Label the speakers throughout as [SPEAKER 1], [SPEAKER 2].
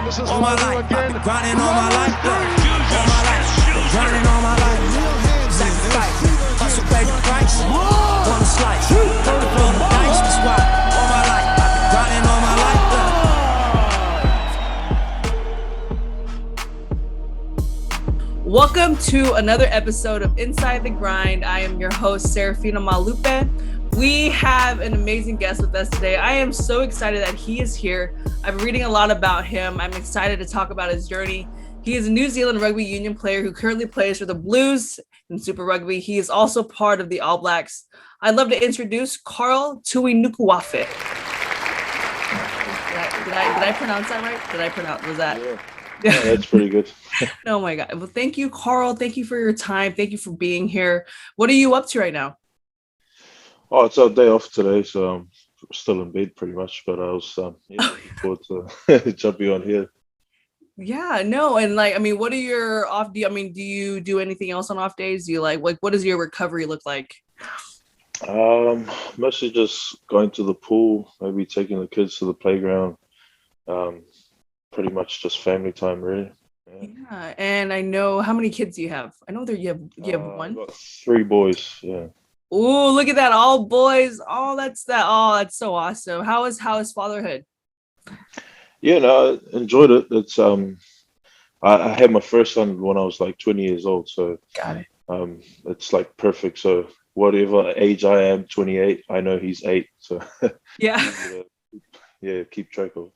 [SPEAKER 1] All my life, I've been grinding all my life. All my life, grinding all my life. Sacrifice, hustle, pay the price. Wanna slice, throw the dice, that's why. All my life, I've been grinding all my life.
[SPEAKER 2] Welcome to another episode of Inside the Grind. I am your host, Serafina Maulupe. We have an amazing guest with us today. I am so excited that he is here. I've been reading a lot about him. I'm excited to talk about his journey. He is a New Zealand rugby union player who currently plays for the Blues in Super Rugby. He is also part of the All Blacks. I'd love to introduce Karl Tu'inukuafe. Did I pronounce that right? Was that?
[SPEAKER 3] Yeah, that's pretty good.
[SPEAKER 2] Oh my God. Well, thank you, Karl. Thank you for your time. Thank you for being here. What are you up to right now?
[SPEAKER 3] Oh, it's our day off today, so I'm still in bed pretty much. But I was looking forward to jumping on here.
[SPEAKER 2] Yeah, no, and what are your off? Do you do anything else on off days? Do you like what does your recovery look like?
[SPEAKER 3] Mostly just going to the pool, maybe taking the kids to the playground. Pretty much just family time, really.
[SPEAKER 2] Yeah, and I know how many kids do you have? I know you have one.
[SPEAKER 3] I've got 3 boys. Yeah.
[SPEAKER 2] Oh, look at that! All boys. Oh, that's that's so awesome. How is fatherhood?
[SPEAKER 3] Yeah, no, I enjoyed it. It's I had my first son when I was like 20 years old, so
[SPEAKER 2] Got it.
[SPEAKER 3] It's like perfect. So whatever age I am, 28, I know he's 8. So
[SPEAKER 2] Yeah.
[SPEAKER 3] yeah, keep track of.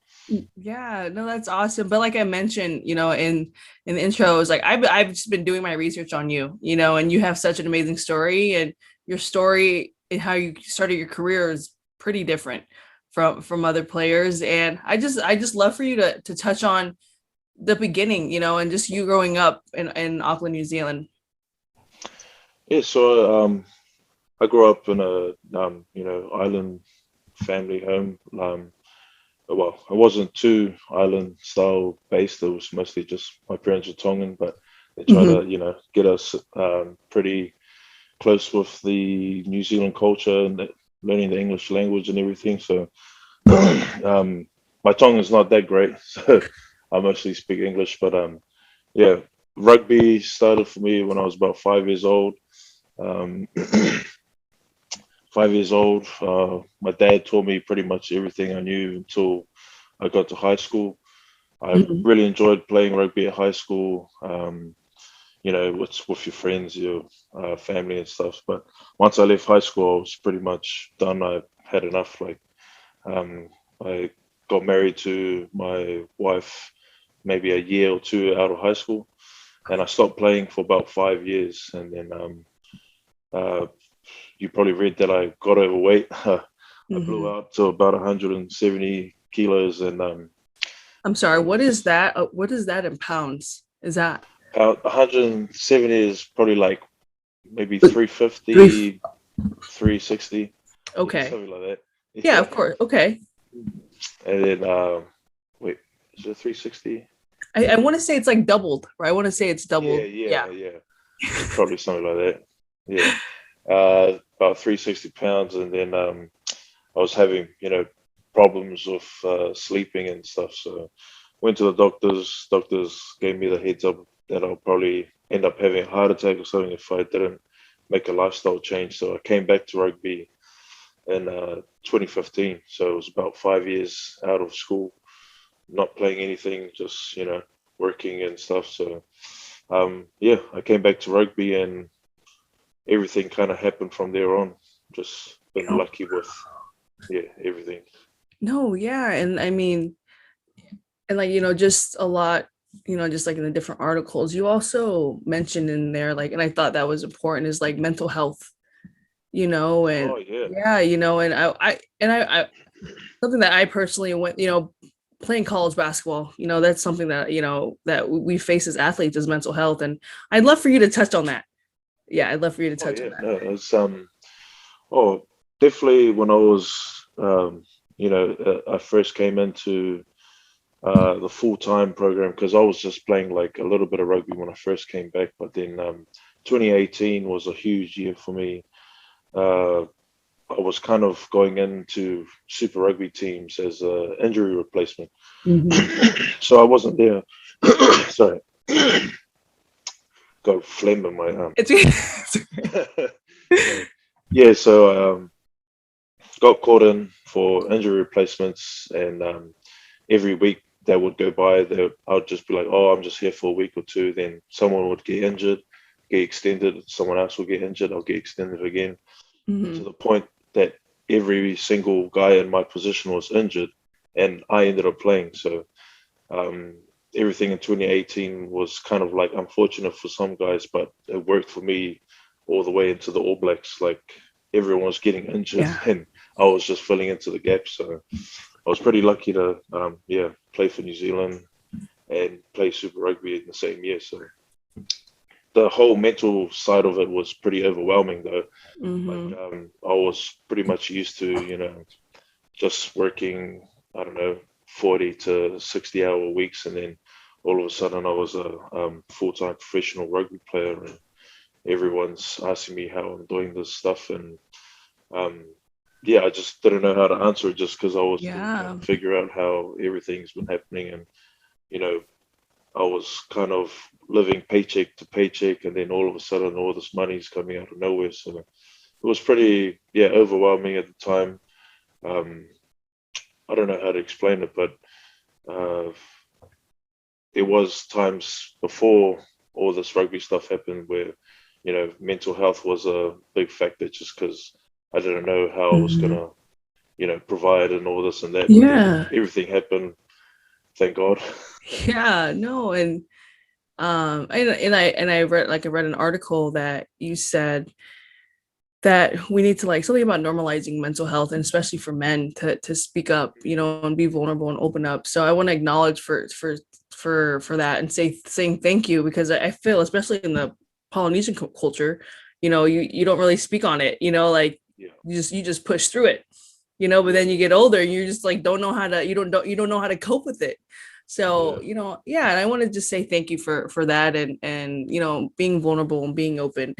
[SPEAKER 2] Yeah, no, that's awesome. But like I mentioned, in the intro, I was like, I've just been doing my research on you, and you have such an amazing story, and your story and how you started your career is pretty different from other players. And I just love for you to touch on the beginning, and just you growing up in Auckland, New Zealand.
[SPEAKER 3] Yeah, so I grew up in a island family home. Well, it wasn't too island style based. It was mostly just my parents were Tongan, but they tried to, get us pretty close with the New Zealand culture and learning the English language and everything. So my Tongan's not that great, so I mostly speak English. But yeah, rugby started for me when I was about 5 years old. 5 years old, my dad taught me pretty much everything I knew until I got to high school. I really enjoyed playing rugby at high school, with your friends, your family and stuff. But once I left high school, I was pretty much done. I had enough. I got married to my wife maybe a year or 2 out of high school, and I stopped playing for about 5 years. And then you probably read that I got overweight. I blew out to about 170 kilos, and
[SPEAKER 2] I'm sorry, what is that? What is that in pounds? Is that
[SPEAKER 3] 170 is probably like maybe 350, 360.
[SPEAKER 2] okay?
[SPEAKER 3] Something like that.
[SPEAKER 2] Yeah, of course. Okay.
[SPEAKER 3] And then wait, is it 360?
[SPEAKER 2] I want to say it's like doubled, right? I want to say it's doubled.
[SPEAKER 3] Yeah. Probably something like that. Yeah. About 360 pounds, and then I was having problems with sleeping and stuff, so went to the doctors. Doctors gave me the heads up that I'll probably end up having a heart attack or something if I didn't make a lifestyle change. So I came back to rugby in 2015, so it was about 5 years out of school, not playing anything, just working and stuff. So I came back to rugby, and everything kind of happened from there on. Just been lucky with everything.
[SPEAKER 2] No, yeah, and I mean, and just a lot, just like in the different articles, you also mentioned in there, and I thought that was important, is like mental health, and and I something that I personally went, playing college basketball, that's something that that we face as athletes, is mental health, and I'd love for you to touch on that. Yeah, I'd love for you to touch on that.
[SPEAKER 3] No, it's definitely when I was I first came into the full-time program, because I was just playing like a little bit of rugby when I first came back. But then 2018 was a huge year for me. I was kind of going into Super Rugby teams as an injury replacement. So I wasn't there. Sorry. Got phlegm in my arm. Yeah, so got called in for injury replacements, and every week that would go by, I would just be like, "Oh, I'm just here for a week or two." Then someone would get injured, get extended. Someone else will get injured. I'll get extended again, to the point that every single guy in my position was injured, and I ended up playing. So everything in 2018 was kind of like unfortunate for some guys, but it worked for me all the way into the All Blacks. Like everyone was getting injured, and I was just filling into the gaps. So I was pretty lucky to, play for New Zealand and play Super Rugby in the same year. So the whole mental side of it was pretty overwhelming, though. Like I was pretty much used to, just working, I don't know, 40 to 60-hour weeks, and then all of a sudden I was a full-time professional rugby player, and everyone's asking me how I'm doing this stuff, and I just didn't know how to answer it, just because I was trying to figure out how everything's been happening, and I was kind of living paycheck to paycheck, and then all of a sudden all this money's coming out of nowhere. So it was pretty overwhelming at the time. I don't know how to explain it, but there was times before all this rugby stuff happened where mental health was a big factor, just because I didn't know how I was gonna provide and all this and that. Everything happened, thank God.
[SPEAKER 2] No, and I read an article that you said that we need to something about normalizing mental health, and especially for men to speak up, and be vulnerable and open up. So I want to acknowledge for that, and saying thank you, because I feel, especially in the Polynesian culture, you don't really speak on it, you just push through it, but then you get older and you're just don't know how to, you don't know how to cope with it. So, and I want to just say thank you for that, and being vulnerable and being open.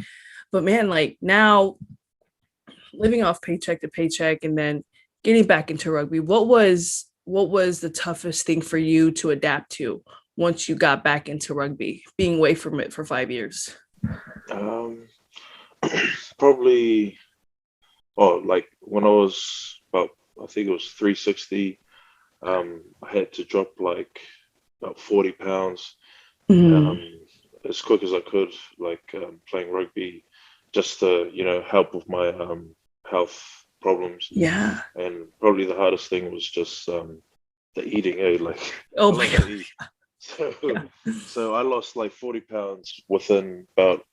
[SPEAKER 2] But man, now living off paycheck to paycheck and then getting back into rugby, what was the toughest thing for you to adapt to once you got back into rugby, being away from it for 5 years?
[SPEAKER 3] Probably, when I was about, I think it was 360, I had to drop about 40 pounds as quick as I could, playing rugby, just to help with my health problems. And probably the hardest thing was just the eating.
[SPEAKER 2] Oh my God.
[SPEAKER 3] So I lost 40 pounds within about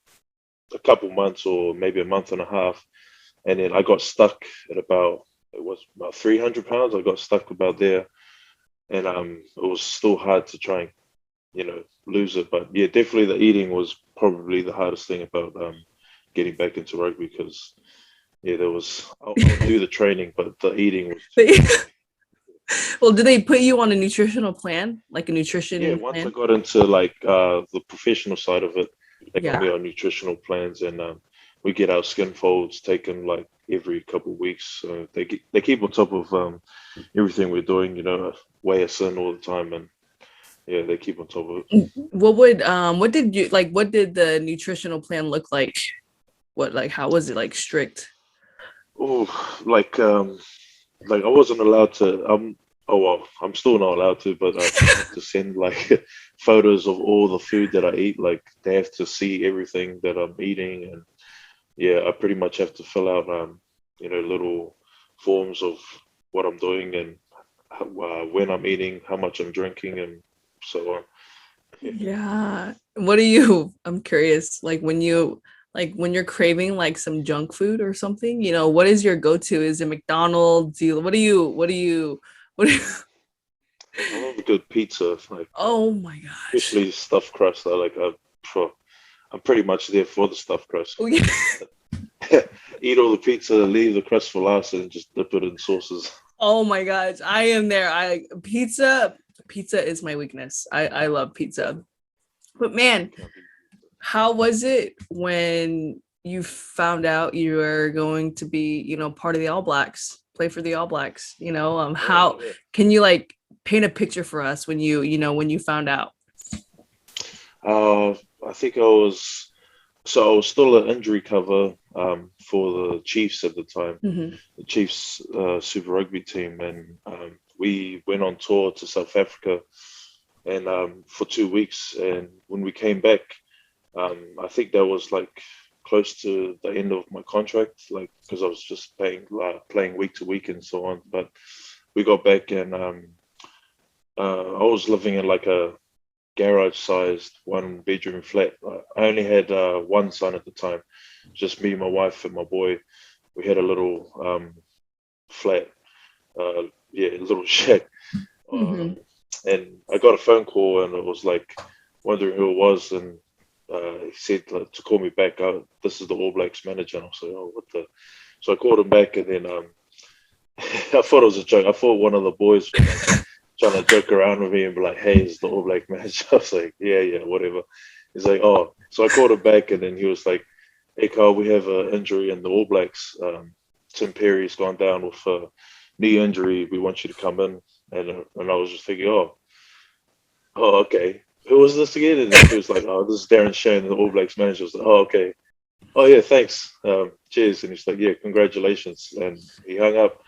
[SPEAKER 3] a couple months, or maybe a month and a half, and then I got stuck at about 300 pounds. I got stuck about there, and it was still hard to try and lose it. But definitely the eating was probably the hardest thing about getting back into rugby, because there was, I'll do the training, but the eating was
[SPEAKER 2] Well, did they put you on a nutritional plan, a nutrition plan?
[SPEAKER 3] Once I got into the professional side of it, they got me on nutritional plans, and we get our skin folds taken every couple of weeks. So they keep on top of everything we're doing, weigh us in all the time, and they keep on top of it.
[SPEAKER 2] What did the nutritional plan look like? How was it strict?
[SPEAKER 3] Oh, I wasn't allowed to. I'm still not allowed to, but I have to send photos of all the food that I eat. They have to see everything that I'm eating, and I pretty much have to fill out little forms of what I'm doing, and when I'm eating, how much I'm drinking, and so on.
[SPEAKER 2] What do you? I'm curious. When you're craving some junk food or something, what is your go-to? Is it McDonald's? What do you?
[SPEAKER 3] I love a good pizza.
[SPEAKER 2] Oh my gosh!
[SPEAKER 3] Especially stuffed crust. I'm pretty much there for the stuffed crust.
[SPEAKER 2] Oh, yeah.
[SPEAKER 3] Eat all the pizza, leave the crust for last, and just dip it in sauces.
[SPEAKER 2] Oh my gosh, I am there. Pizza is my weakness. I love pizza. But man, how was it when you found out you were going to be, part of the All Blacks, play for the All Blacks, how
[SPEAKER 3] Yeah.
[SPEAKER 2] can you like paint a picture for us when when you found out?
[SPEAKER 3] I think I was still an injury cover for the Chiefs at the time,
[SPEAKER 2] Hmm.
[SPEAKER 3] the Chiefs Super Rugby team, and we went on tour to South Africa and for 2 weeks. And when we came back, I think that was like close to the end of my contract, like because I was just playing week to week and so on. But we got back and I was living in like a garage-sized one-bedroom flat. I only had one son at the time, just me, my wife, and my boy. We had a little flat, yeah, a little shack. Uh,
[SPEAKER 2] Hmm.
[SPEAKER 3] and I got a phone call, and it was like wondering who it was, and he said to call me back. This is the All Blacks manager. And I was like, oh, what the? So I called him back, and then I thought it was a joke. I thought one of the boys was like trying to joke around with me and be like, hey, it's the All Black manager. I was like, yeah, whatever. He's like, oh. So I called him back, and then he was like, hey, Carl, we have an injury in the All Blacks. Tim Perry's gone down with a knee injury. We want you to come in. And I was just thinking, oh, okay. Who was this again? And then he was like, oh, this is Darren Shane, the All Blacks manager. I was like, oh, okay. Oh, yeah, thanks. Cheers. And he's like, yeah, congratulations. And he hung up.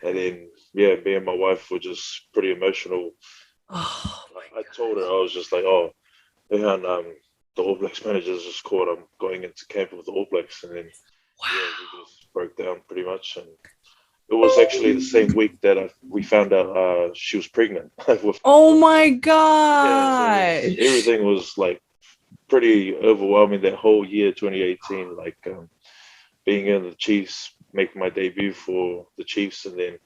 [SPEAKER 3] And then, yeah, me and my wife were just pretty emotional.
[SPEAKER 2] Oh
[SPEAKER 3] I
[SPEAKER 2] my
[SPEAKER 3] told her, I was just like, oh, yeah, and the All Blacks manager's just called. I'm going into camp with the All Blacks. And then, yeah, we just broke down pretty much. And it was actually the same week that we found out she was pregnant.
[SPEAKER 2] Oh my
[SPEAKER 3] Yeah, so
[SPEAKER 2] gosh.
[SPEAKER 3] everything was like pretty overwhelming that whole year, 2018. Like being in the Chiefs, making my debut for the Chiefs, and then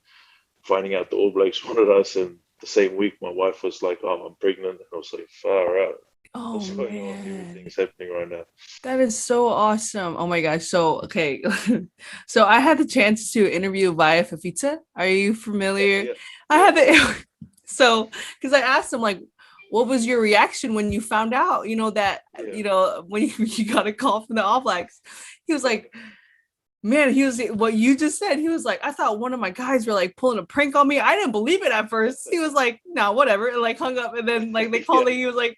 [SPEAKER 3] finding out the All Blacks wanted us. And the same week, my wife was like, "Oh, I'm pregnant," and I was like, "Far out."
[SPEAKER 2] Oh
[SPEAKER 3] What's going on?
[SPEAKER 2] man.
[SPEAKER 3] Everything's happening right now.
[SPEAKER 2] That is so awesome. Oh my gosh. So, okay. So I had the chance to interview via Fafita. Are you
[SPEAKER 3] Yeah,
[SPEAKER 2] familiar?
[SPEAKER 3] yeah,
[SPEAKER 2] I
[SPEAKER 3] yeah,
[SPEAKER 2] had the so because I asked him like, what was your reaction when you found out, that,
[SPEAKER 3] yeah,
[SPEAKER 2] when you got a call from the All Blacks? He was
[SPEAKER 3] yeah.
[SPEAKER 2] like, man, he was what you just said. He was like, I thought one of my guys were like pulling a prank on me. I didn't believe it at first. He was like, no, whatever. And like hung up. And then like they
[SPEAKER 3] Yeah.
[SPEAKER 2] called and he was like,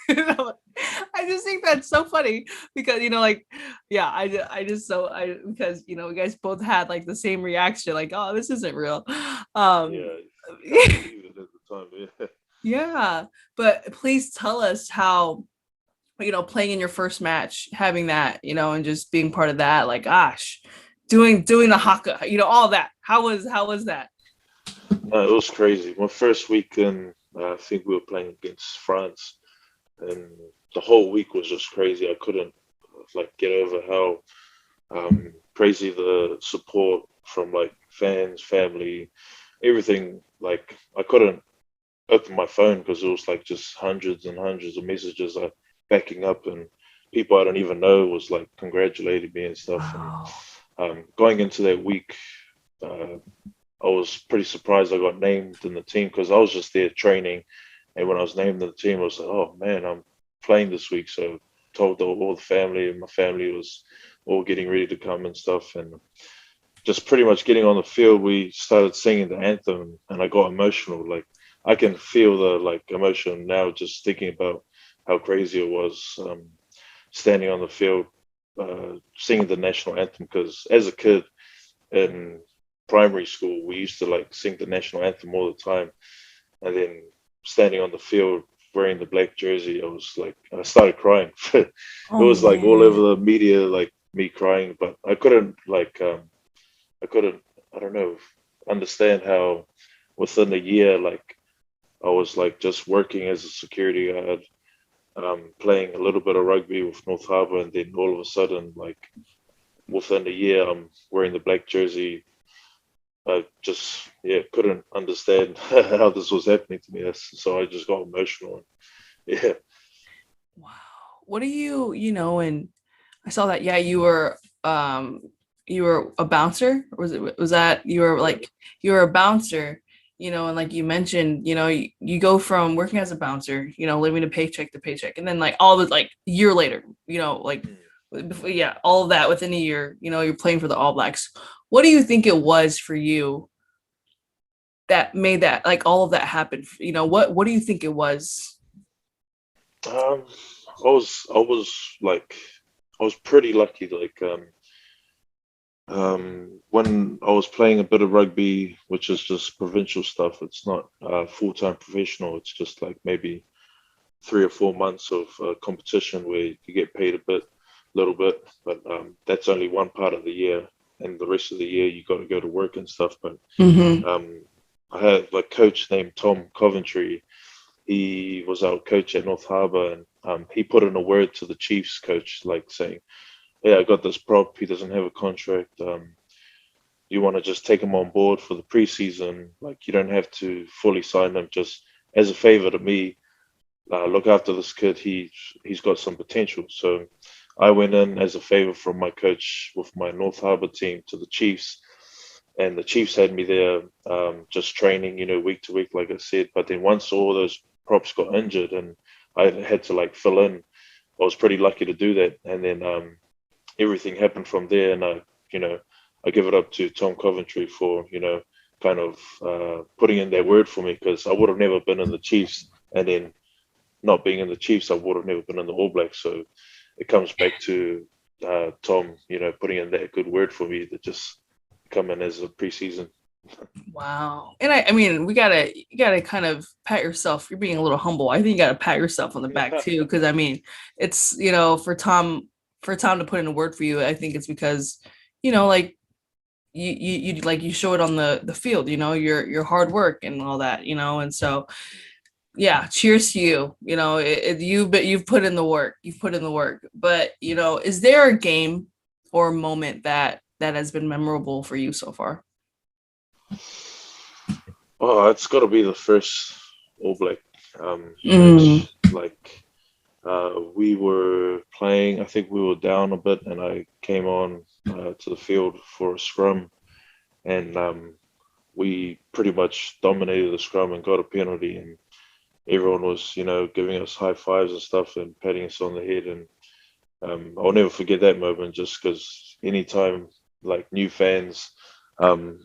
[SPEAKER 2] I just think that's so funny because like yeah, I just so I because you guys both had like the same reaction, like, oh, this isn't real. Um
[SPEAKER 3] Yeah, can't believe it at the time. Yeah.
[SPEAKER 2] yeah, but please tell us how playing in your first match, having that, and just being part of that, like gosh, doing the haka, all that. How was that?
[SPEAKER 3] No, it was crazy. My first week in, I think we were playing against France, and the whole week was just crazy. I couldn't like get over how crazy the support from like fans, family, everything. Like I couldn't open my phone because it was like just hundreds and hundreds of messages backing up, and people I don't even know was like congratulating me and stuff. And
[SPEAKER 2] Wow.
[SPEAKER 3] going into that week, uh, I was pretty surprised I got named in the team because I was just there training. And when I was named in the team, I was like, oh man, I'm playing this week. So I told all the family, and my family was all getting ready to come and stuff. And just pretty much getting on the field, we started singing the anthem, and I got emotional. Like I can feel the like emotion now just thinking about how crazy it was standing on the field, singing the national anthem. Because as a kid in primary school, we used to like sing the national anthem all the time, and then standing on the field wearing the black jersey, I was like, I started crying. It
[SPEAKER 2] Oh
[SPEAKER 3] was like all
[SPEAKER 2] man.
[SPEAKER 3] over the media, like me crying, but I couldn't like, I couldn't, I don't know, understand how within a year, like I was like just working as a security guard, playing a little bit of rugby with North Harbour, and then all of a sudden, like within a year, I'm wearing the black jersey. I just yeah couldn't understand how this was happening to me. So I just got emotional. Yeah,
[SPEAKER 2] Wow. What do and I saw that, yeah, you were a bouncer, or was that you were
[SPEAKER 3] yeah,
[SPEAKER 2] like you were a bouncer, and like you mentioned, you go from working as a bouncer, living a paycheck to paycheck, and then like all the like year later, like
[SPEAKER 3] mm,
[SPEAKER 2] Yeah, all of that within a year. You know, you're playing for the All Blacks. What do you think it was for you that made that, like, all of that happen? You know, what do you think it was?
[SPEAKER 3] Um, I was like, I was pretty lucky. Like, when I was playing a bit of rugby, which is just provincial stuff, it's not full-time professional. It's just like maybe 3 or 4 months of competition where you get paid a bit, little bit, but that's only one part of the year, and the rest of the year you got to go to work and stuff. But
[SPEAKER 2] Mm-hmm.
[SPEAKER 3] I had like coach named Tom Coventry. He was our coach at North Harbour, and he put in a word to the Chiefs coach, like saying, "Yeah, I got this prop. He doesn't have a contract. You want to just take him on board for the preseason? Like, you don't have to fully sign him. Just as a favor to me, look after this kid. He's got some potential." So I went in as a favor from my coach with my North Harbour team to the Chiefs, and the Chiefs had me there, just training, week to week, like I said. But then once all those props got injured and I had to like fill in, I was pretty lucky to do that. And then everything happened from there, and I give it up to Tom Coventry for kind of putting in that word for me, because I would have never been in the Chiefs, and then not being in the Chiefs, I would have never been in the All Blacks. So it comes back to Tom, putting in that good word for me to just come in as a preseason.
[SPEAKER 2] Wow. And I mean, you gotta kind of pat yourself. You're being a little humble. I think you gotta pat yourself on the back too, because I mean, it's, for Tom to put in a word for you, I think it's because, like, you like, you show it on the field, your hard work and all that, and so yeah, cheers to you. You've put in the work. You've put in the work. But, is there a game or a moment that has been memorable for you so far?
[SPEAKER 3] Oh, it's got to be the first All Black
[SPEAKER 2] Mm.
[SPEAKER 3] match. Like, we were playing, I think we were down a bit, and I came on to the field for a scrum, and we pretty much dominated the scrum and got a penalty, and everyone was, giving us high fives and stuff and patting us on the head. And I'll never forget that moment, just because anytime like new fans um,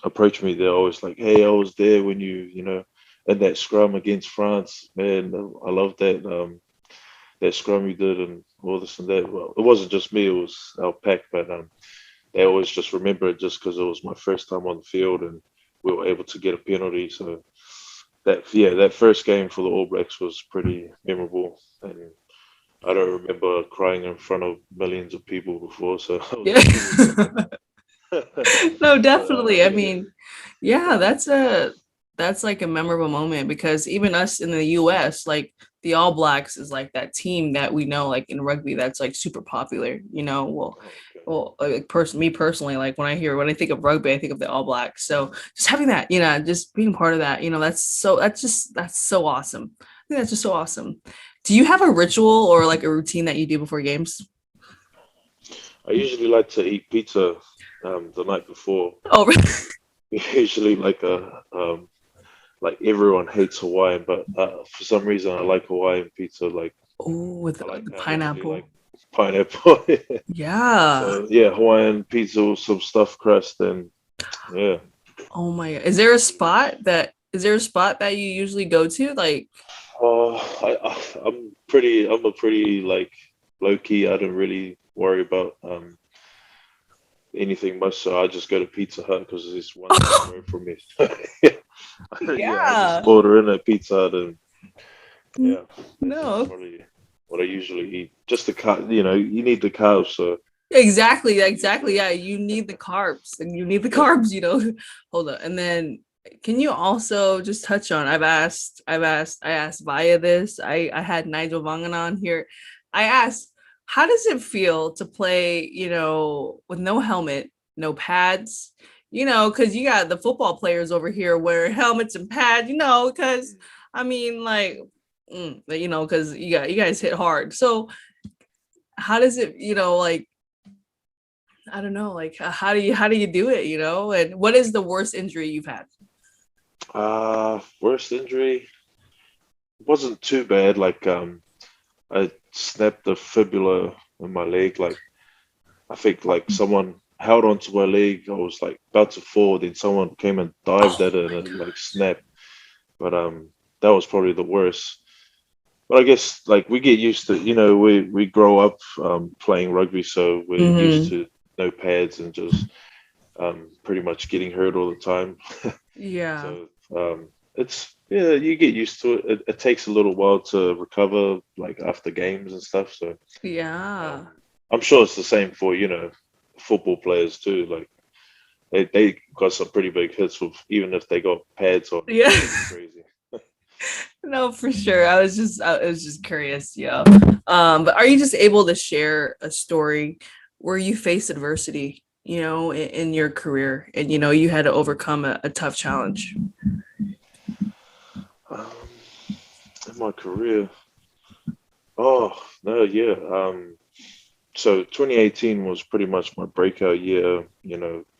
[SPEAKER 3] approach me, they're always like, "Hey, I was there when in that scrum against France, man. I love that scrum you did and all this and that." Well, it wasn't just me; it was our pack, but they always just remember it just because it was my first time on the field and we were able to get a penalty. So that first game for the All Blacks was pretty memorable, and I don't remember crying in front of millions of people before, so I was
[SPEAKER 2] Yeah.
[SPEAKER 3] pretty
[SPEAKER 2] No,
[SPEAKER 3] but
[SPEAKER 2] definitely. I
[SPEAKER 3] yeah,
[SPEAKER 2] mean, yeah, that's like a memorable moment, because even us in the US, like, the All Blacks is like that team that we know, like, in rugby, that's like super popular,
[SPEAKER 3] okay.
[SPEAKER 2] like, me personally, like, when I think of rugby, I think of the All Blacks. So just having that, just being part of that, that's so awesome. I think that's just so awesome. Do you have a ritual or like a routine that you do before games?
[SPEAKER 3] I usually like to eat pizza the night before.
[SPEAKER 2] Oh, really?
[SPEAKER 3] Usually like everyone hates Hawaiian, but for some reason I like Hawaiian pizza. Like,
[SPEAKER 2] Oh, with
[SPEAKER 3] I like
[SPEAKER 2] the
[SPEAKER 3] I really like
[SPEAKER 2] pineapple.
[SPEAKER 3] pineapple.
[SPEAKER 2] Yeah.
[SPEAKER 3] So yeah, Hawaiian pizza with some stuffed crust, and yeah.
[SPEAKER 2] Oh my God. Is there a spot that you usually go to? Like,
[SPEAKER 3] I'm a pretty like low key. I don't really worry about anything much, so I just go to Pizza Hut because it's one down the road from me. Yeah, I just
[SPEAKER 2] yeah.
[SPEAKER 3] order in at Pizza Hut, and yeah, that's
[SPEAKER 2] No.
[SPEAKER 3] probably what I usually eat. Just the car, you need the carbs, so
[SPEAKER 2] Exactly.
[SPEAKER 3] use
[SPEAKER 2] Exactly.
[SPEAKER 3] that.
[SPEAKER 2] Yeah. You need the carbs, and you need the
[SPEAKER 3] Yeah.
[SPEAKER 2] carbs. Hold on. And then can you also just touch on, I asked Via this. I had Nigel Vangan on here. I asked, how does it feel to play, with no helmet, no pads, because you got the football players over here wearing helmets and pads, because I mean, like, because you guys hit hard. So how does it, like, I don't know, like, how do you do it, and what is the worst injury you've had?
[SPEAKER 3] Worst injury wasn't too bad. Like, I snapped the fibula in my leg. Like I think like someone held onto my leg. I was like about to fall, then someone came and dived
[SPEAKER 2] Oh
[SPEAKER 3] at it
[SPEAKER 2] my
[SPEAKER 3] and it
[SPEAKER 2] god.
[SPEAKER 3] like snapped. But that was probably the worst. But I guess like we get used to, we grow up playing rugby, so we're used
[SPEAKER 2] Hmm.
[SPEAKER 3] to no pads and just pretty much getting hurt all the time.
[SPEAKER 2] Yeah.
[SPEAKER 3] So it's yeah, you get used to it. It takes a little while to recover, like after games and stuff. So um,
[SPEAKER 2] Yeah.
[SPEAKER 3] I'm sure it's the same for football players too. Like they got some pretty big hits with even if they got pads on.
[SPEAKER 2] Yeah.
[SPEAKER 3] It's crazy.
[SPEAKER 2] No, for sure. I was just curious. Yeah. But are you just able to share a story where you faced adversity, in your career and you had to overcome a tough challenge?
[SPEAKER 3] Um, in my career, oh no, yeah. So 2018 was pretty much my breakout year.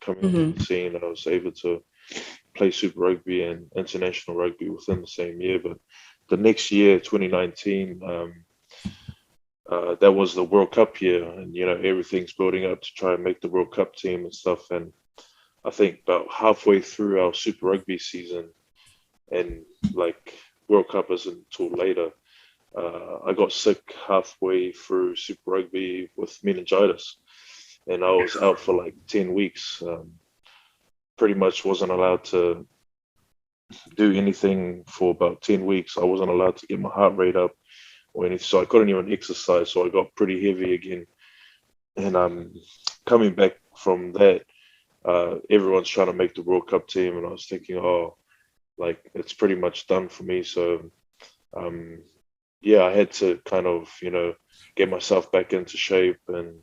[SPEAKER 3] Coming onto
[SPEAKER 2] Hmm.
[SPEAKER 3] the scene, I was able to play Super Rugby and international rugby within the same year. But the next year, 2019, that was the World Cup year, and everything's building up to try and make the World Cup team and stuff. And I think about halfway through our Super Rugby season, and like World Cup isn't until later. I got sick halfway through Super Rugby with meningitis, and I was out for like 10 weeks. Pretty much wasn't allowed to do anything for about 10 weeks. I wasn't allowed to get my heart rate up or anything, so I couldn't even exercise. So I got pretty heavy again. And coming back from that, everyone's trying to make the World Cup team, and I was thinking, oh, like it's pretty much done for me. So um, yeah, I had to kind of, get myself back into shape and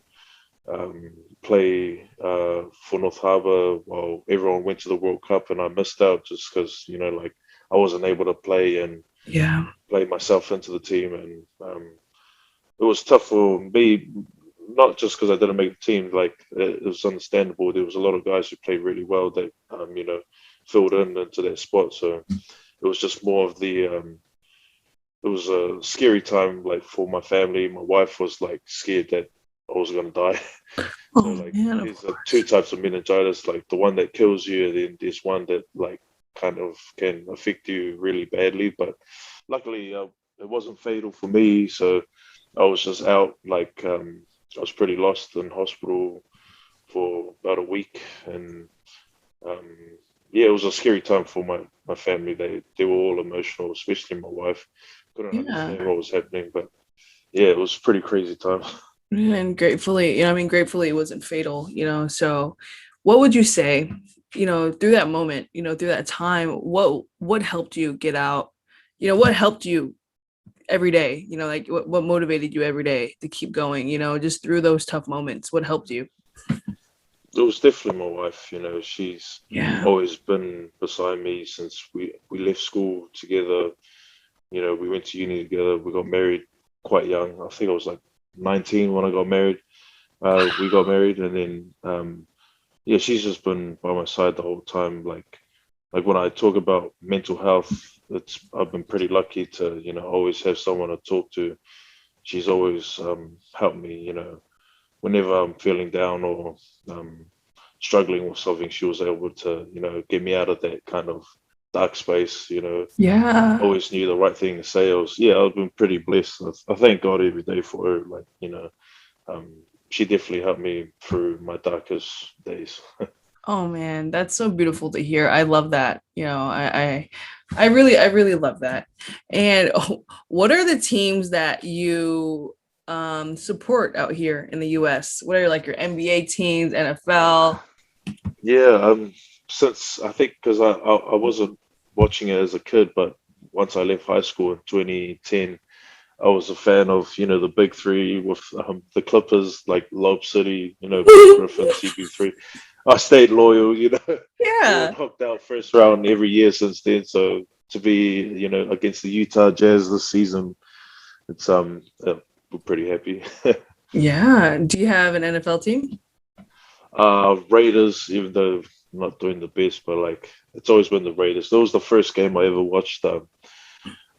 [SPEAKER 3] play for North Harbour while everyone went to the World Cup, and I missed out just because, like I wasn't able to play and
[SPEAKER 2] Yeah.
[SPEAKER 3] play myself into the team, and it was tough for me, not just because I didn't make the team. Like it was understandable. There was a lot of guys who played really well that, filled in into their spot. So it was just more of the it was a scary time, like for my family. My wife was like scared that I was gonna die. So
[SPEAKER 2] Oh
[SPEAKER 3] like
[SPEAKER 2] man, of
[SPEAKER 3] there's two
[SPEAKER 2] course.
[SPEAKER 3] types of meningitis, like the one that kills you, and then there's one that like kind of can affect you really badly. But luckily, it wasn't fatal for me. So I was just out, like I was pretty lost in hospital for about a week, and um, yeah, it was a scary time for my family. They were all emotional, especially my wife. Couldn't
[SPEAKER 2] Yeah.
[SPEAKER 3] understand what was happening, but yeah, it was a pretty crazy time.
[SPEAKER 2] And gratefully, gratefully it wasn't fatal, So what would you say, through that moment, through that time, what helped you get out? What helped you every day? Like what motivated you every day to keep going, just through those tough moments? What helped you?
[SPEAKER 3] It was definitely my wife. She's
[SPEAKER 2] Yeah.
[SPEAKER 3] always been beside me since we left school together. We went to uni together. We got married quite young. I think I was like 19 when I got married. We got married, and then yeah, she's just been by my side the whole time. Like when I talk about mental health, I've been pretty lucky to always have someone to talk to. She's always helped me. Whenever I'm feeling down or um, struggling with something, she was able to get me out of that kind of dark space.
[SPEAKER 2] Yeah.
[SPEAKER 3] Always knew the right thing to say. Yeah, I've been pretty blessed. I thank God every day for her. Like, um, she definitely helped me through my darkest days.
[SPEAKER 2] Oh man, that's so beautiful to hear. I love that. I really love that. And what are the teams that you support out here in the US? What are like your NBA teams, NFL?
[SPEAKER 3] Yeah, since I think because I wasn't watching it as a kid, but once I left high school in 2010, I was a fan of the big three with the Clippers, like Lob City, Blake Griffin, CP3. I stayed loyal, we were
[SPEAKER 2] Yeah.
[SPEAKER 3] knocked out first round every year since then. So to be against the Utah Jazz this season, it's we're pretty happy.
[SPEAKER 2] Yeah. Do you have an NFL team?
[SPEAKER 3] Raiders, even though I'm not doing the best, but like it's always been the Raiders. That was the first game I ever watched. I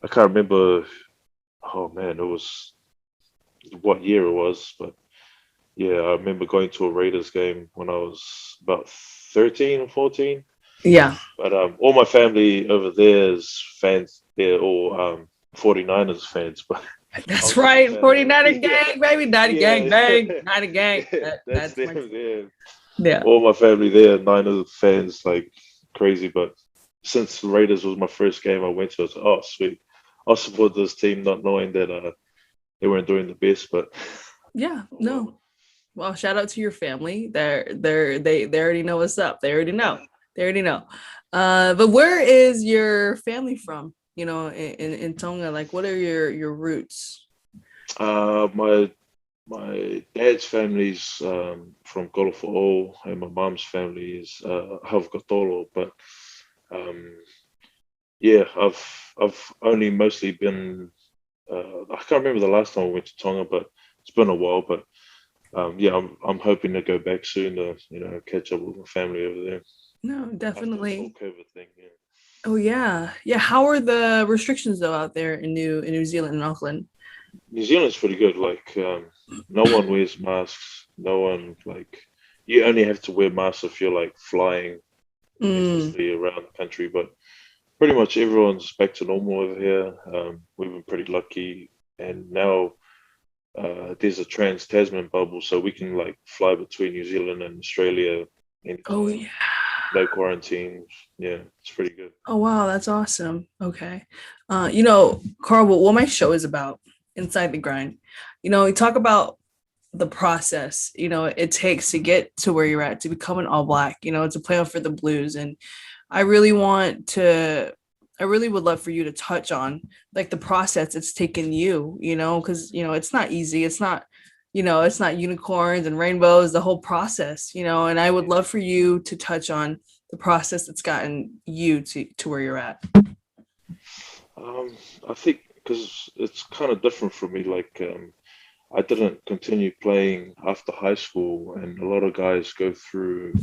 [SPEAKER 3] can't remember. Oh man, it was what year it was, but yeah, I remember going to a Raiders game when I was about 13 or 14.
[SPEAKER 2] Yeah,
[SPEAKER 3] But all my family over there is fans. They're all 49ers fans. But I
[SPEAKER 2] that's
[SPEAKER 3] was just a
[SPEAKER 2] right.
[SPEAKER 3] fan of
[SPEAKER 2] 49er
[SPEAKER 3] yeah,
[SPEAKER 2] gang, baby. 90 gang,
[SPEAKER 3] yeah,
[SPEAKER 2] bang. 90 gang.
[SPEAKER 3] yeah. That's
[SPEAKER 2] That's my
[SPEAKER 3] them there.
[SPEAKER 2] yeah.
[SPEAKER 3] All my family there, Niners fans, like crazy. But since the Raiders was my first game, I went to. I was like, oh sweet, I'll support this team, not knowing that they weren't doing the best. But
[SPEAKER 2] Yeah,
[SPEAKER 3] oh, well.
[SPEAKER 2] no. Well, shout out to your family. They already know what's up. They already know. They already know. But where is your family from? You know, in Tonga, like what are your roots?
[SPEAKER 3] My dad's family's from Kolofo'o, and my mom's family is Havkatolo. But um, yeah, I've only mostly been. I can't remember the last time I went to Tonga, but it's been a while. But yeah, I'm hoping to go back soon to catch up with my family over there
[SPEAKER 2] No,
[SPEAKER 3] after this whole
[SPEAKER 2] definitely.
[SPEAKER 3] COVID thing. Yeah.
[SPEAKER 2] Oh yeah. Yeah. How are the restrictions though out there in New Zealand and Auckland?
[SPEAKER 3] New Zealand's pretty good. Like, no one wears masks. No one like. You only have to wear masks if you're like flying
[SPEAKER 2] Mm.
[SPEAKER 3] businessly around the country, but pretty much everyone's back to normal over here. We've been pretty lucky, and now there's a trans-Tasman bubble, so we can like fly between New Zealand and Australia
[SPEAKER 2] Oh
[SPEAKER 3] anytime.
[SPEAKER 2] yeah.
[SPEAKER 3] No quarantines. Yeah, it's pretty good.
[SPEAKER 2] Oh wow, that's awesome. Okay. Carl, what my show is about, Inside the Grind. We talk about the process, it takes to get to where you're at, to become an all black, to play on for the Blues. And I really want to, I really would love for you to touch on like the process it's taken you, because, it's not easy. It's not unicorns and rainbows, the whole process, and I would love for you to touch on the process that's gotten you to where you're at.
[SPEAKER 3] Um, I think because it's kind of different for me. Like, I didn't continue playing after high school, and a lot of guys go through.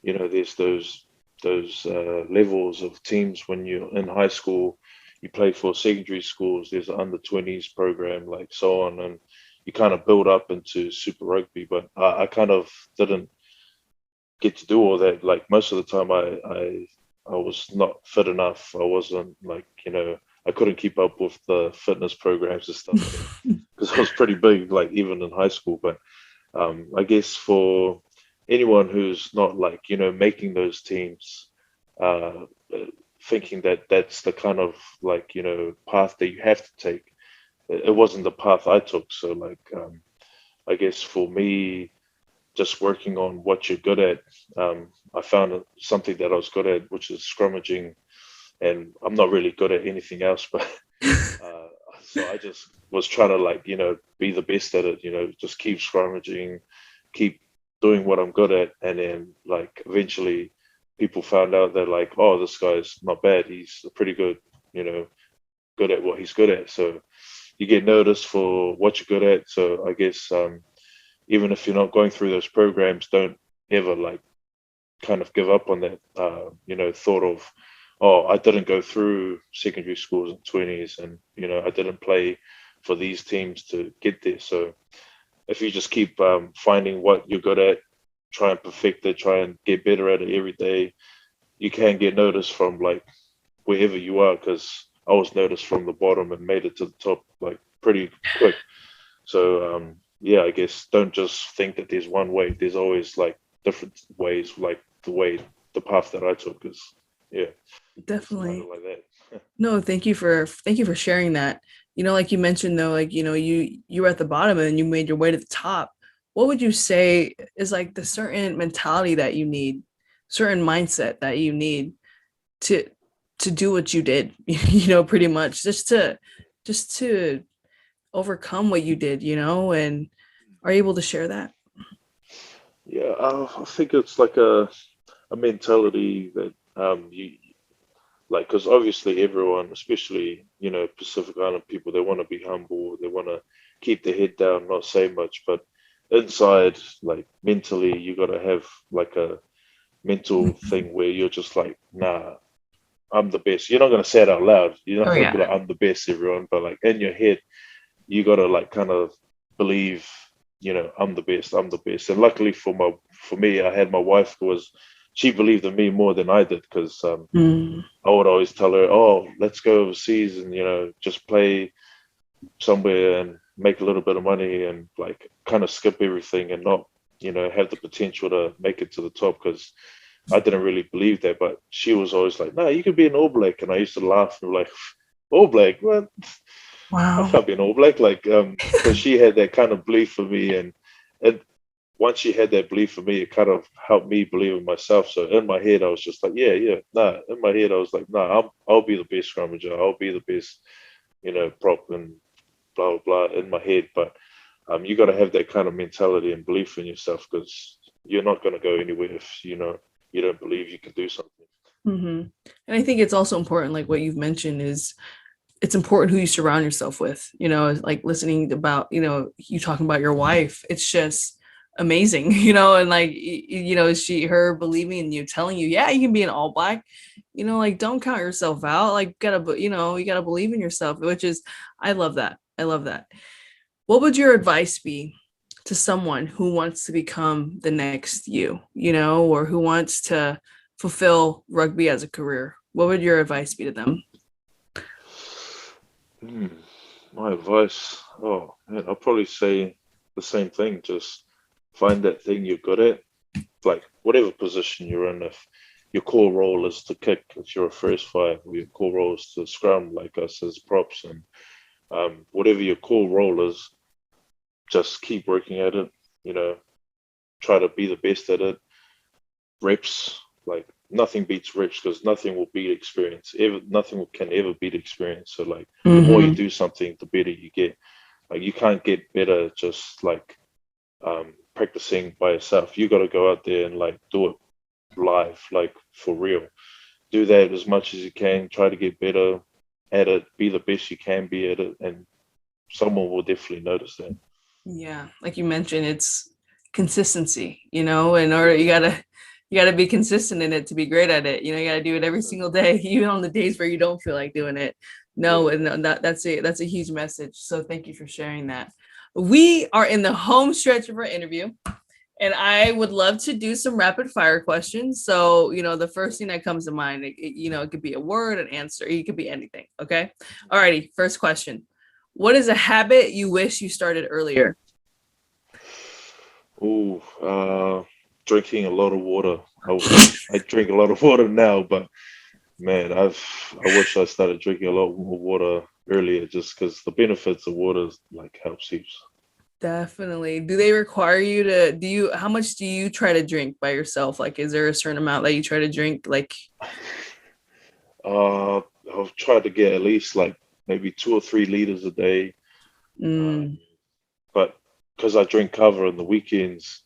[SPEAKER 3] There's those levels of teams when you're in high school. You play for secondary schools. There's an under 20s program, like so on, and you kind of build up into Super Rugby. But I kind of didn't get to do all that. Like most of the time, I was not fit enough. I wasn't like I couldn't keep up with the fitness programs and stuff because I was pretty big, like even in high school. But I guess for anyone who's not like making those teams, uh, uh, thinking that that's the kind of like path that you have to take. It wasn't the path I took. So like I guess for me, just working on what you're good at, I found something that I was good at, which is scrummaging, and I'm not really good at anything else. But uh, so I just was trying to like be the best at it. Just keep scrummaging, keep doing what I'm good at, and then like eventually people found out that like, oh, this guy's not bad. He's pretty good. Good at what he's good at. So you get noticed for what you're good at. So I guess even if you're not going through those programs, don't ever like kind of give up on that. Thought of, oh, I didn't go through secondary schools and 20s, and I didn't play for these teams to get there. So if you just keep finding what you're good at, try and perfect it, try and get better at it every day, you can get noticed from like wherever you are. Because I was noticed from the bottom and made it to the top like pretty quick. So yeah, I guess don't just think that there's one way. There's always like different ways, like the path that I took is yeah, it's kind of
[SPEAKER 2] Definitely.
[SPEAKER 3] like that.
[SPEAKER 2] No, thank you for sharing that. Like you mentioned though, like you were at the bottom and you made your way to the top. What would you say is like the certain mentality that you need, certain mindset that you need to to do what you did, pretty much just to overcome what you did, and are you able to share that?
[SPEAKER 3] Yeah, I think it's like a mentality that you like, because obviously everyone, especially Pacific Island people, they want to be humble, they want to keep their head down, not say much, but inside, like mentally, you got to have like a mental thing where you're just like, nah, I'm the best. You're not gonna say it out loud. You're
[SPEAKER 2] Oh
[SPEAKER 3] not gonna be
[SPEAKER 2] yeah.
[SPEAKER 3] like, I'm the best, everyone, but like in your head, you gotta like kind of believe I'm the best. I'm the best. And luckily for me, I had my wife who she believed in me more than I did, because I would always tell her, "Oh, let's go overseas and just play somewhere and make a little bit of money and like kind of skip everything and not have the potential to make it to the top," because I didn't really believe that. But she was always like, "No, you could be an All Black," and I used to laugh and be like, "All Black? What? I
[SPEAKER 2] Wow.
[SPEAKER 3] can't be an All Black." Like, because she had that kind of belief for me, and once she had that belief for me, it kind of helped me believe in myself. So in my head, I was just like, yeah, nah. In my head, I was like, nah, I'll be the best scrummager. I'll be the best, prop and blah blah blah in my head. But you got to have that kind of mentality and belief in yourself, because you're not going to go anywhere if you don't believe you can do something.
[SPEAKER 2] And I think it's also important, like what you've mentioned, is it's important who you surround yourself with. Like listening about you talking about your wife, it's just amazing. And like her believing in you, telling you, yeah, you can be an All Black. Like, don't count yourself out. Like, you gotta believe in yourself, which is, I love that. What would your advice be to someone who wants to become the next you, or who wants to fulfill rugby as a career? What would your advice be to them?
[SPEAKER 3] My advice, oh man, I'll probably say the same thing. Just find that thing you're good at, like whatever position you're in. If your core role is to kick, if you're a first five, or your core role is to scrum, like us as props, and whatever your core role is, just keep working at it. Try to be the best at it. Reps, like nothing beats reps, because nothing will beat experience. Nothing can ever beat experience. So like the more you do something, the better you get. Like you can't get better just like practicing by yourself. You got to go out there and like do it live, like for real. Do that as much as you can. Try to get better at it. Be the best you can be at it, and someone will definitely notice that.
[SPEAKER 2] Yeah, like you mentioned, it's consistency. In order, you gotta be consistent in it to be great at it. You gotta do it every single day, even on the days where you don't feel like doing it. No, and that's a huge message. So thank you for sharing that. We are in the home stretch of our interview, and I would love to do some rapid fire questions. So the first thing that comes to mind, it could be a word, an answer, it could be anything. Okay, alrighty. First question: what is a habit you wish you started earlier?
[SPEAKER 3] Drinking a lot of water. I drink a lot of water now, but man, I wish I started drinking a lot more water earlier, just because the benefits of water like helps heaps.
[SPEAKER 2] Definitely. Do they require you to how much do you try to drink by yourself? Like, is there a certain amount that you try to drink? Like,
[SPEAKER 3] I've tried to get at least like maybe 2 or 3 liters a day.
[SPEAKER 2] mm,
[SPEAKER 3] But because I drink cover on the weekends,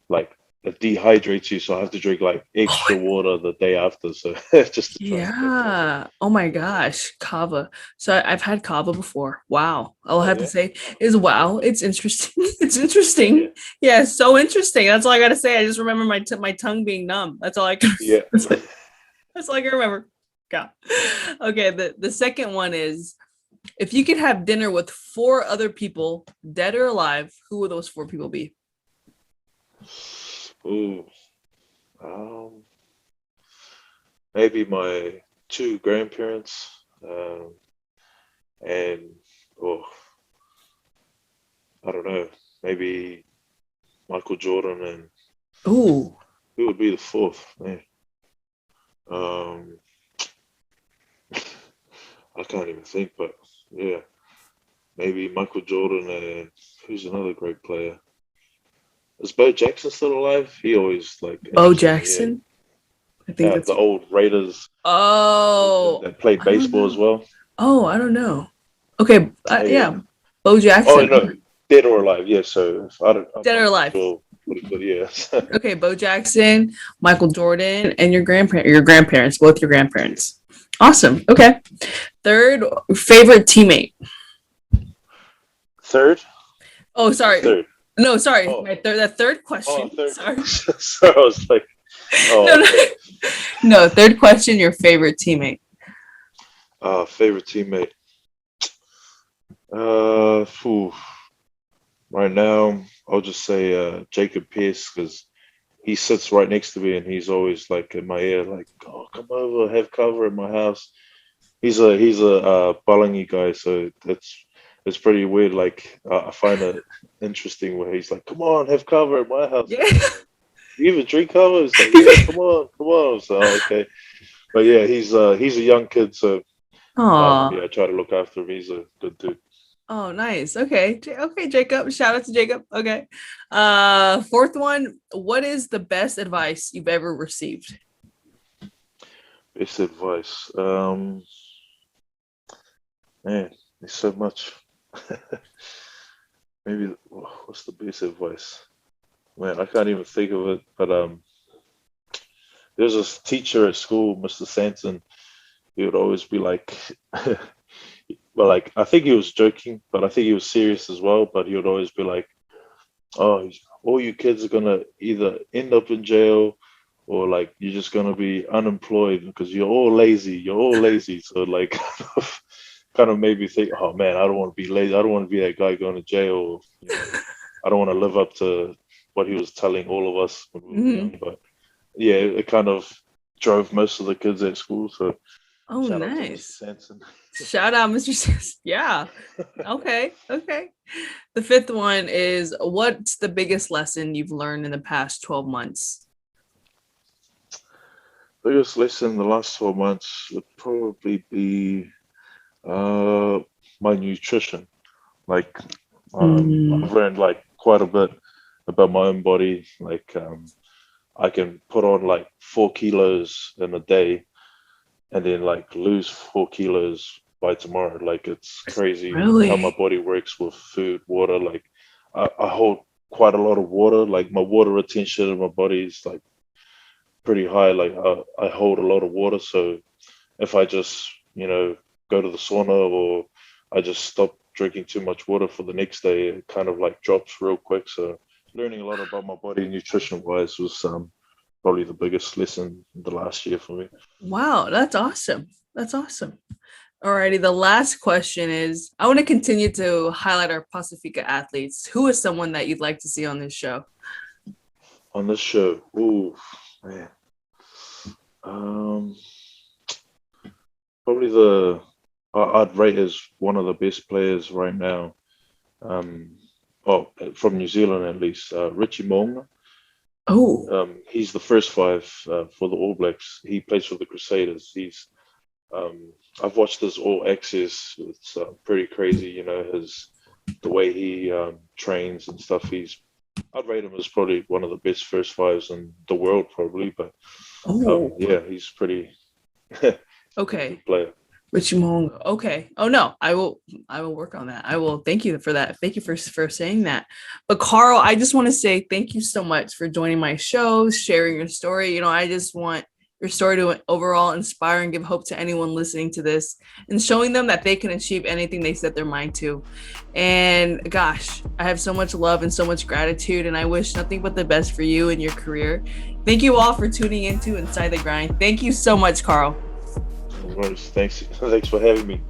[SPEAKER 3] like it dehydrates you, so I have to drink like extra water the day after. So just to try and catch up.
[SPEAKER 2] yeah. Oh my gosh, kava. So I've had kava before. Wow. All I
[SPEAKER 3] Oh
[SPEAKER 2] have to
[SPEAKER 3] yeah.
[SPEAKER 2] say is wow. It's interesting. It's interesting.
[SPEAKER 3] Yeah.
[SPEAKER 2] Yeah, so interesting. That's all I gotta say. I just remember my tongue being numb. That's all I can.
[SPEAKER 3] Yeah.
[SPEAKER 2] That's all I can remember. Yeah. Okay. The second one is, if you could have dinner with 4 other people, dead or alive, who would those 4 people be?
[SPEAKER 3] Ooh. Um, Maybe my 2 grandparents, and oh, I don't know, maybe Michael Jordan, and
[SPEAKER 2] Ooh.
[SPEAKER 3] who would be the fourth? Man, um, I can't even think, but yeah, maybe Michael Jordan, and who's another great player? Is Bo Jackson still alive? He always like
[SPEAKER 2] Bo
[SPEAKER 3] interested me. Yeah,
[SPEAKER 2] Jackson. I think that's.
[SPEAKER 3] the old Raiders
[SPEAKER 2] Oh,
[SPEAKER 3] that played
[SPEAKER 2] I don't
[SPEAKER 3] baseball as
[SPEAKER 2] know.
[SPEAKER 3] well.
[SPEAKER 2] Oh, I don't know. Okay,
[SPEAKER 3] Oh yeah.
[SPEAKER 2] yeah, Bo
[SPEAKER 3] Oh
[SPEAKER 2] Jackson.
[SPEAKER 3] no, dead or alive? Yeah. So I'm
[SPEAKER 2] Dead or
[SPEAKER 3] not too
[SPEAKER 2] alive.
[SPEAKER 3] sure. But yeah.
[SPEAKER 2] Okay, Bo Jackson, Michael Jordan, and your grandparents, both your grandparents. Awesome. Okay. Third, favorite teammate.
[SPEAKER 3] Third.
[SPEAKER 2] Oh,
[SPEAKER 3] You said
[SPEAKER 2] sorry.
[SPEAKER 3] third.
[SPEAKER 2] No, sorry.
[SPEAKER 3] Oh,
[SPEAKER 2] That third
[SPEAKER 3] oh,
[SPEAKER 2] question.
[SPEAKER 3] third.
[SPEAKER 2] Sorry.
[SPEAKER 3] So I was like,
[SPEAKER 2] No,
[SPEAKER 3] oh,
[SPEAKER 2] no.
[SPEAKER 3] okay.
[SPEAKER 2] No, third question, your favorite teammate.
[SPEAKER 3] Favorite teammate. Phew. Right now, I'll just say Jacob Pierce, because he sits right next to me and he's always like in my ear, like, "Oh, come over, have cover at my house." He's a Palangi guy, so it's pretty weird. Like I find it interesting where he's like, "Come on, have cover at my house."
[SPEAKER 2] Yeah.
[SPEAKER 3] You even drink cover? It's like, "Yeah, come on, come on." So okay, but yeah, he's a young kid, so
[SPEAKER 2] Aw.
[SPEAKER 3] yeah, I try to look after him. He's a good dude.
[SPEAKER 2] Oh, nice. Okay. Okay, Jacob. Shout out to Jacob. Okay. Fourth one. What is the best advice you've ever received?
[SPEAKER 3] Best advice. Man, there's so much. Maybe what's the best advice? Man, I can't even think of it. But there's this teacher at school, Mr. Sanson. He would always be like, well, like I think he was joking, but I think he was serious as well. But he would always be like, "Oh, all you kids are gonna either end up in jail, or like you're just gonna be unemployed because you're all lazy. You're all lazy." So like, kind of made me think, "Oh man, I don't want to be lazy. I don't want to be that guy going to jail. I don't want to live up to what he was telling all of us when we were
[SPEAKER 2] Mhm.
[SPEAKER 3] young." But yeah, it kind of drove most of the kids at school. So
[SPEAKER 2] Oh,
[SPEAKER 3] shout out to Mr.
[SPEAKER 2] nice.
[SPEAKER 3] Sanson.
[SPEAKER 2] Shout out, Mr. Yeah. Okay. Okay. The fifth one is, what's the biggest lesson you've learned in the past 12 months?
[SPEAKER 3] Biggest lesson in the last 12 months would probably be uh, my nutrition. Like, I've learned like quite a bit about my own body. Like, I can put on like 4 kilos in a day and then like lose 4 kilos by tomorrow. Like, it's crazy how my
[SPEAKER 2] Really?
[SPEAKER 3] body works with food, water. Like, I hold quite a lot of water. Like, my water retention in my body is like pretty high. Like, I hold a lot of water. So if I just, go to the sauna or I just stop drinking too much water for the next day, it kind of like drops real quick. So learning a lot about my body nutrition wise was probably the biggest lesson in the last year for me.
[SPEAKER 2] Wow, that's awesome. That's awesome. Alrighty, the last question is, I want to continue to highlight our Pasifika athletes. Who is someone that you'd like to see on this show?
[SPEAKER 3] On this show, ooh, man. Um, Probably I'd rate as one of the best players right now. Um, from New Zealand at least, Richie Mo'unga.
[SPEAKER 2] Oh,
[SPEAKER 3] He's the first five for the All Blacks. He plays for the Crusaders. I've watched his All Access. It's pretty crazy, the way he trains and stuff. I'd rate him as probably one of the best first fives in the world, probably. But yeah, he's pretty
[SPEAKER 2] okay.
[SPEAKER 3] good player.
[SPEAKER 2] Richie Mongo. Okay. Oh no, I will work on that. I will. Thank you for that. Thank you for saying that. But Karl, I just want to say thank you so much for joining my show, sharing your story. I just want your story to overall inspire and give hope to anyone listening to this, and showing them that they can achieve anything they set their mind to. And gosh, I have so much love and so much gratitude, and I wish nothing but the best for you and your career. Thank you all for tuning into Inside the Grind. Thank you so much, Karl.
[SPEAKER 3] No worries. Thanks for having me.